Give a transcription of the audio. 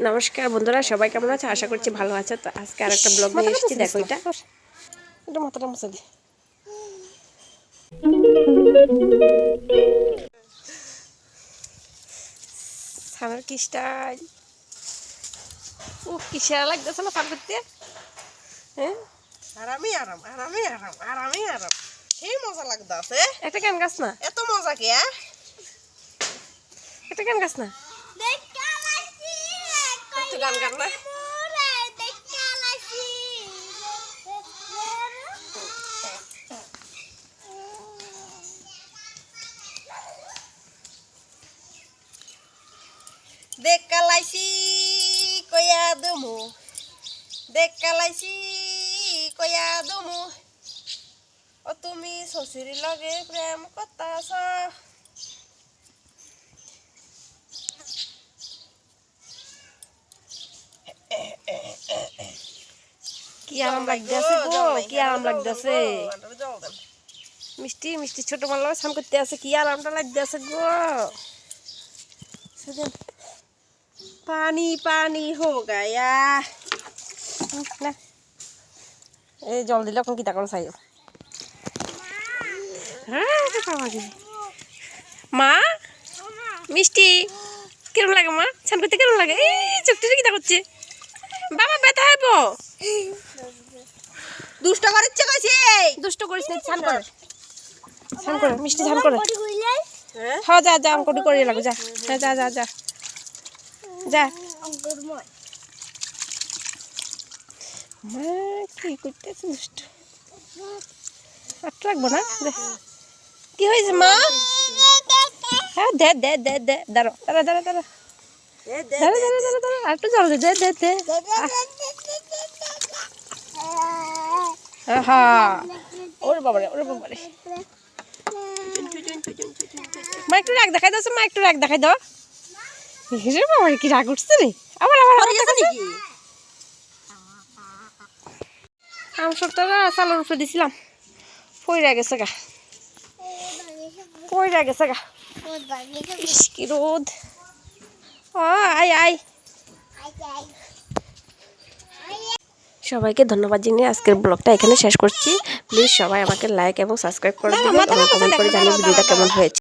নমস্কার বন্ধুরা, সবাই কেমন আছে? আশা করছি ভালো আছে। তো আজকে আর একটা ব্লগ নিয়ে এসেছি। দেখো এটা মাথাটা মুছে দি। সানার কি স্টাইল! ও কি সেরা লাগতেছে না পার করতে। হ্যাঁ, আরামই আরাম আরামই আরাম আরামই আরাম সেই মজা লাগতাছে। একটা গান গাছ না, এত মজা কি একটা গান গাছ না, একটু গান গান না। দেখ কালাইছি কয়া দমু, দেখ কালাইছি কয়া দমু, ও তুমি শ্বশুর লগে প্রেম করতাছ। কি আরাম লাগতেছে গো, কি আরাম লাগতেছে। মিষ্টি মিষ্টি ছোট মালা স্নান করতে আছে, কি আরামটা লাগতেছে গো। পানি পানি হো গায়া। না এই জল দিলে এখন কি তা করে চাই। মা মিষ্টি কিরম লাগে? মা স্নান করতে কিরম লাগে? এই চোখটা কি তা করছে? বাবা ব্যথা হইব। দুষ্ট করিচ্ছে কইছি। দুষ্ট করিস না, স্নান করে, স্নান করে মিষ্টি স্নান করে। হ্যাঁ যা যা, অঙ্কটি করিয়ে লাগো, যা। হ্যাঁ যা যা যা যা। মা কি করতেছে? দুষ্ট আট রাখবো না। কি হয়েছে মা? হ্যাঁ দে দে দে দে, দাঁড়ো দাঁড়া দাঁড়া দাঁড়া দাঁড়া দাঁড়া দাঁড়া দাঁড়া, আর একটু জল দে দে দে দে। হ্যাঁ ওরে বাবারে, ওরে বাবারে। মা একটু রাগ দেখাই দাও, মা একটু রাগ দেখাই দাও। রে বাবা কি রাগ উঠছে রে। আবার আবার আম সপ্তাহটা চালের উপরে দিছিলাম, পইরা গেছে গা, পইরা গেছে গা। ইস কি রোদ। ও আয় আয়। সবাইকে ধন্যবাদ জানিয়ে আজকের ব্লগটা এখানে শেষ করছি। প্লিজ সবাই আমাকে লাইক এবং সাবস্ক্রাইব করে দিবেন এবং কমেন্ট করে জানিয়ে ভিডিওটা কেমন হয়েছে।